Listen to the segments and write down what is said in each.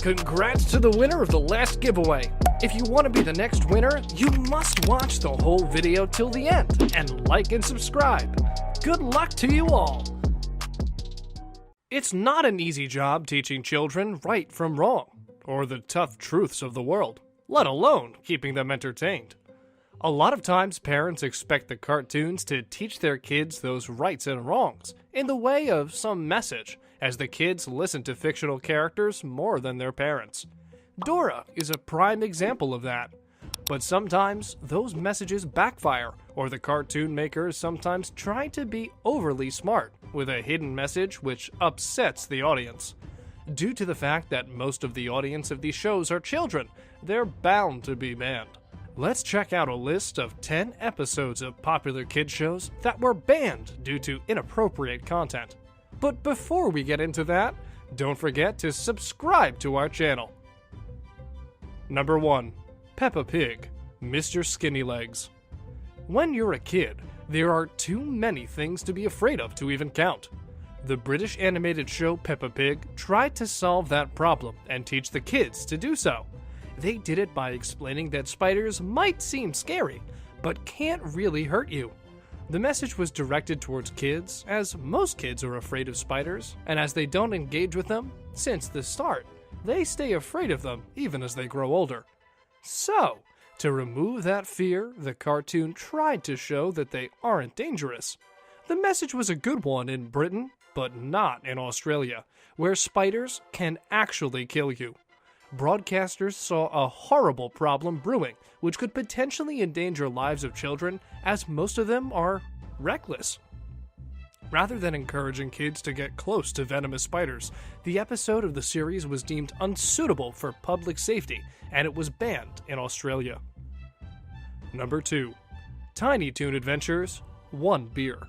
Congrats to the winner of the last giveaway. If you want to be the next winner, you must watch the whole video till the end and like and subscribe. Good luck to you all. It's not an easy job teaching children right from wrong, or the tough truths of the world, let alone keeping them entertained. A lot of times parents expect the cartoons to teach their kids those rights and wrongs in the way of some message, as the kids listen to fictional characters more than their parents. Dora is a prime example of that. But sometimes those messages backfire, or the cartoon makers sometimes try to be overly smart with a hidden message which upsets the audience. Due to the fact that most of the audience of these shows are children, they're bound to be banned. Let's check out a list of 10 episodes of popular kids shows that were banned due to inappropriate content. But before we get into that, don't forget to subscribe to our channel. Number 1. Peppa Pig, Mr. Skinny Legs. When you're a kid, there are too many things to be afraid of to even count. The British animated show Peppa Pig tried to solve that problem and teach the kids to do so. They did it by explaining that spiders might seem scary, but can't really hurt you. The message was directed towards kids, as most kids are afraid of spiders, and as they don't engage with them since the start, they stay afraid of them even as they grow older. So, to remove that fear, the cartoon tried to show that they aren't dangerous. The message was a good one in Britain, but not in Australia, where spiders can actually kill you. Broadcasters saw a horrible problem brewing, which could potentially endanger lives of children, as most of them are reckless. Rather than encouraging kids to get close to venomous spiders, the episode of the series was deemed unsuitable for public safety, and it was banned in Australia. Number 2. Tiny Toon Adventures, One Beer.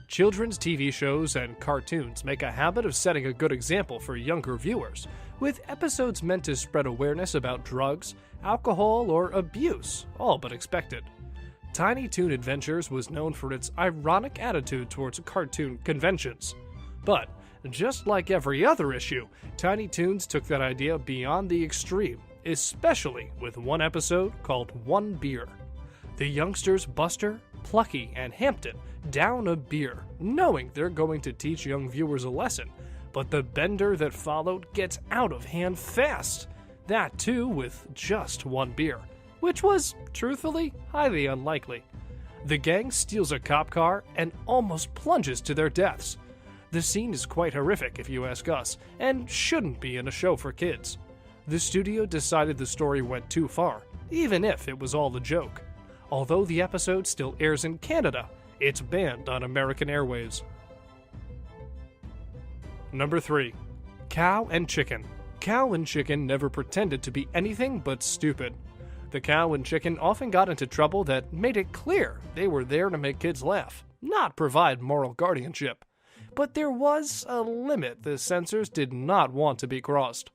Children's TV shows and cartoons make a habit of setting a good example for younger viewers, with episodes meant to spread awareness about drugs, alcohol, or abuse, all but expected. Tiny Toon Adventures was known for its ironic attitude towards cartoon conventions. But, just like every other issue, Tiny Toons took that idea beyond the extreme, especially with one episode called One Beer. The youngsters Buster, Plucky, and Hampton down a beer, knowing they're going to teach young viewers a lesson, but the bender that followed gets out of hand fast. That too with just one beer, which was, truthfully, highly unlikely. The gang steals a cop car and almost plunges to their deaths. The scene is quite horrific if you ask us, and shouldn't be in a show for kids. The studio decided the story went too far, even if it was all a joke. Although the episode still airs in Canada, it's banned on American airwaves. Number 3. Cow and Chicken. Cow and Chicken never pretended to be anything but stupid. The cow and chicken often got into trouble that made it clear they were there to make kids laugh, not provide moral guardianship. But there was a limit the censors did not want to be crossed.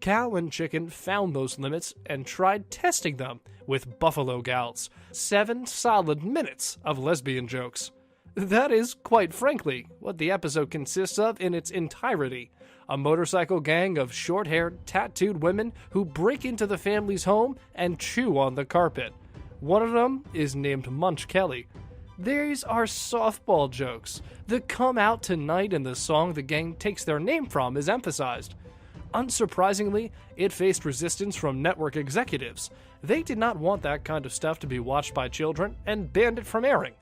Cow and Chicken found those limits and tried testing them with Buffalo Gals. 7 solid minutes of lesbian jokes. That is, quite frankly, what the episode consists of in its entirety. A motorcycle gang of short-haired, tattooed women who break into the family's home and chew on the carpet. One of them is named Munch Kelly. These are softball jokes. The "come out tonight" in the song the gang takes their name from is emphasized. Unsurprisingly, it faced resistance from network executives. They did not want that kind of stuff to be watched by children and banned it from airing.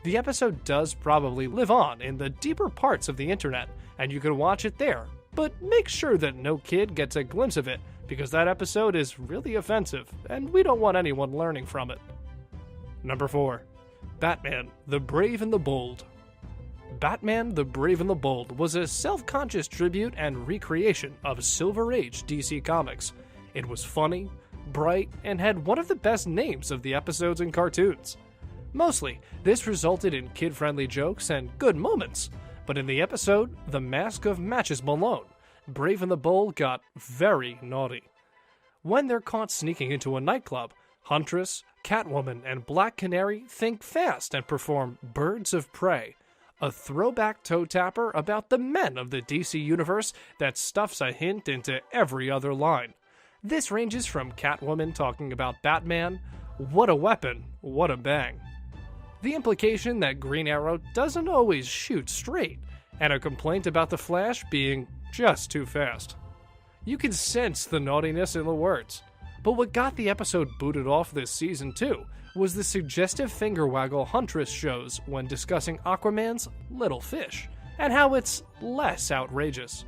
The episode does probably live on in the deeper parts of the internet, and you can watch it there, but make sure that no kid gets a glimpse of it, because that episode is really offensive, and we don't want anyone learning from it. Number 4. Batman, the Brave and the Bold. Batman, the Brave and the Bold was a self-conscious tribute and recreation of Silver Age DC Comics. It was funny, bright, and had one of the best names of the episodes and cartoons. Mostly, this resulted in kid-friendly jokes and good moments, but in the episode, The Mask of Matches Malone, Brave and the Bold got very naughty. When they're caught sneaking into a nightclub, Huntress, Catwoman, and Black Canary think fast and perform Birds of Prey, a throwback toe tapper about the men of the DC universe that stuffs a hint into every other line. This ranges from Catwoman talking about Batman, what a weapon, what a bang. The implication that Green Arrow doesn't always shoot straight, and a complaint about the Flash being just too fast. You can sense the naughtiness in the words. But what got the episode booted off this season too was the suggestive finger waggle Huntress shows when discussing Aquaman's little fish, and how it's less outrageous.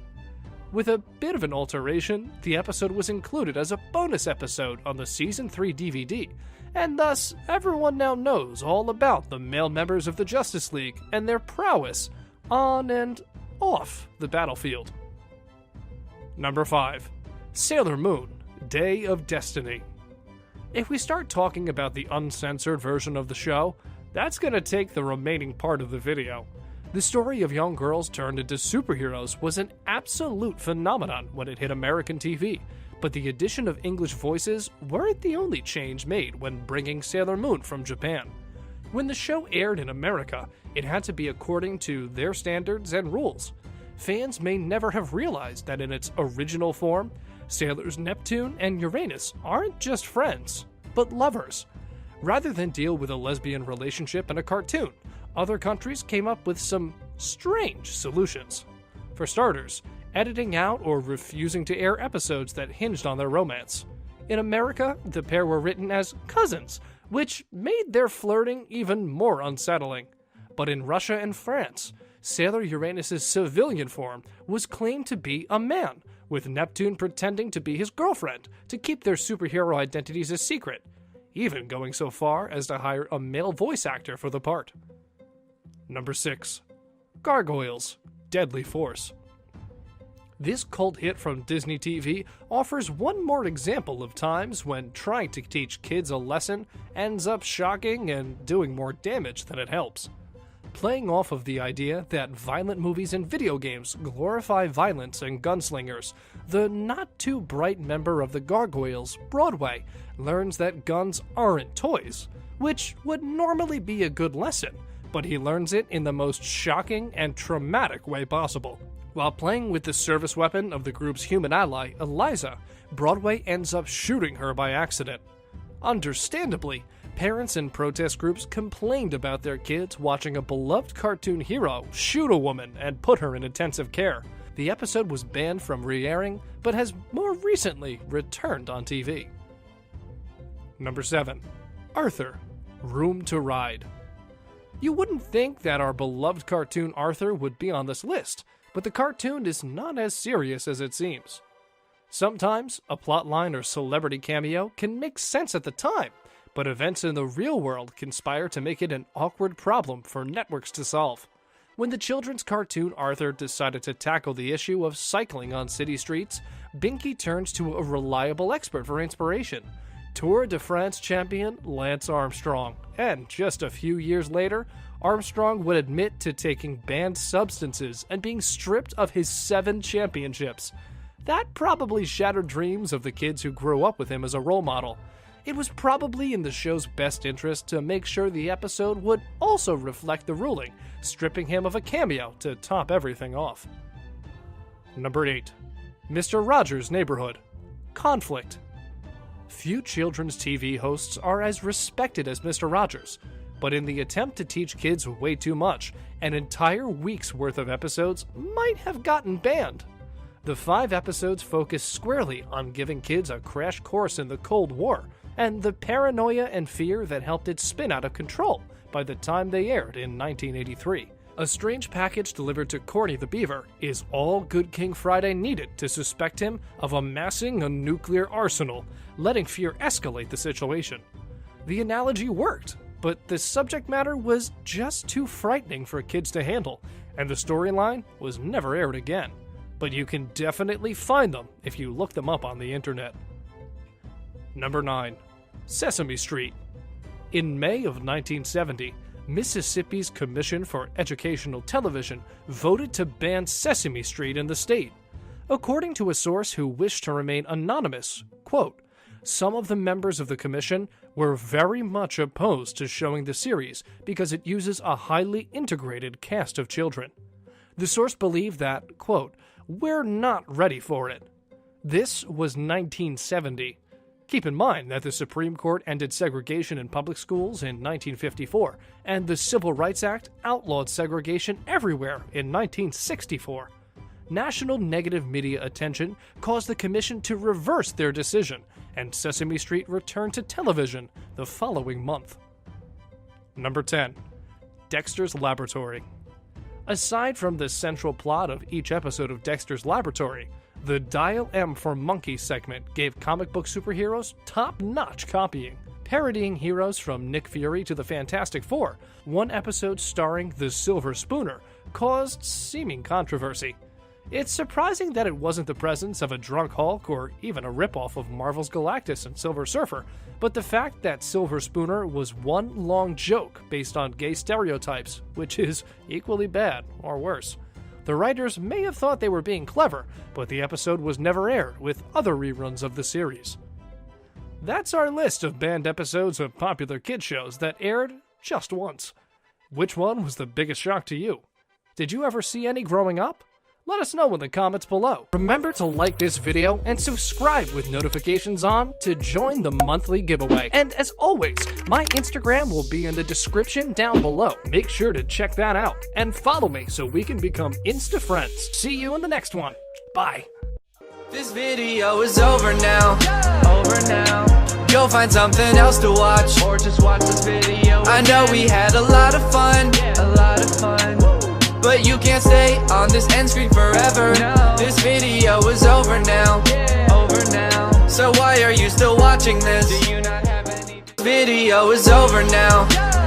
With a bit of an alteration, the episode was included as a bonus episode on the Season 3 DVD, and thus everyone now knows all about the male members of the Justice League and their prowess on and off the battlefield. Number 5. Sailor Moon, Day of Destiny. If we start talking about the uncensored version of the show, that's gonna take the remaining part of the video. The story of young girls turned into superheroes was an absolute phenomenon when it hit American TV, but the addition of English voices weren't the only change made when bringing Sailor Moon from Japan. When the show aired in America, it had to be according to their standards and rules. Fans may never have realized that in its original form, Sailors Neptune and Uranus aren't just friends, but lovers. Rather than deal with a lesbian relationship in a cartoon, other countries came up with some strange solutions. For starters, editing out or refusing to air episodes that hinged on their romance. In America, the pair were written as cousins, which made their flirting even more unsettling. But in Russia and France, Sailor Uranus's civilian form was claimed to be a man, with Neptune pretending to be his girlfriend to keep their superhero identities a secret, even going so far as to hire a male voice actor for the part. Number 6. Gargoyles, Deadly Force. This cult hit from Disney TV offers one more example of times when trying to teach kids a lesson ends up shocking and doing more damage than it helps. Playing off of the idea that violent movies and video games glorify violence and gunslingers, the not-too-bright member of the Gargoyles, Broadway, learns that guns aren't toys, which would normally be a good lesson, but he learns it in the most shocking and traumatic way possible. While playing with the service weapon of the group's human ally, Eliza, Broadway ends up shooting her by accident. Understandably, parents and protest groups complained about their kids watching a beloved cartoon hero shoot a woman and put her in intensive care. The episode was banned from re-airing, but has more recently returned on TV. Number 7. Arthur, Room to Ride. You wouldn't think that our beloved cartoon Arthur would be on this list, but the cartoon is not as serious as it seems. Sometimes, a plotline or celebrity cameo can make sense at the time, but events in the real world conspire to make it an awkward problem for networks to solve. When the children's cartoon Arthur decided to tackle the issue of cycling on city streets, Binky turns to a reliable expert for inspiration, Tour de France champion Lance Armstrong. And just a few years later, Armstrong would admit to taking banned substances and being stripped of his 7 championships. That probably shattered dreams of the kids who grew up with him as a role model. It was probably in the show's best interest to make sure the episode would also reflect the ruling, stripping him of a cameo to top everything off. Number 8. Mr. Rogers' Neighborhood, Conflict. Few children's TV hosts are as respected as Mr. Rogers, but in the attempt to teach kids way too much, an entire week's worth of episodes might have gotten banned. The 5 episodes focus squarely on giving kids a crash course in the Cold War, and the paranoia and fear that helped it spin out of control by the time they aired in 1983. A strange package delivered to Corny the Beaver is all Good King Friday needed to suspect him of amassing a nuclear arsenal, letting fear escalate the situation. The analogy worked, but the subject matter was just too frightening for kids to handle, and the storyline was never aired again. But you can definitely find them if you look them up on the internet. Number 9. Sesame Street. In May of 1970, Mississippi's Commission for Educational Television voted to ban Sesame Street in the state. According to a source who wished to remain anonymous, quote, some of the members of the commission were very much opposed to showing the series because it uses a highly integrated cast of children. The source believed that, quote, "We're not ready for it." This was 1970. Keep in mind that the Supreme Court ended segregation in public schools in 1954, and the Civil Rights Act outlawed segregation everywhere in 1964. National negative media attention caused the commission to reverse their decision, and Sesame Street returned to television the following month. Number 10. Dexter's Laboratory. Aside from the central plot of each episode of Dexter's Laboratory, the Dial M for Monkey segment gave comic book superheroes top-notch copying. Parodying heroes from Nick Fury to the Fantastic Four, one episode starring the Silver Spooner caused seeming controversy. It's surprising that it wasn't the presence of a drunk Hulk or even a ripoff of Marvel's Galactus and Silver Surfer, but the fact that Silver Spooner was one long joke based on gay stereotypes, which is equally bad or worse. The writers may have thought they were being clever, but the episode was never aired with other reruns of the series. That's our list of banned episodes of popular kid shows that aired just once. Which one was the biggest shock to you? Did you ever see any growing up? Let us know in the comments below. Remember to like this video and subscribe with notifications on to join the monthly giveaway. And as always, my Instagram will be in the description down below. Make sure to check that out and follow me so we can become Insta friends. See you in the next one. Bye. This video is over now. Over now. Go find something else to watch, or just watch this video. I know we had a lot of fun. A lot of fun. But you can't stay on this end screen forever. No. This video is over now. Over now. So why are you still watching this? Do you not have any? Video is over now.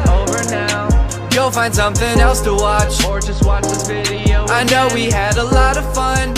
Over now. Go find something else to watch, or just watch this video. I know we had a lot of fun.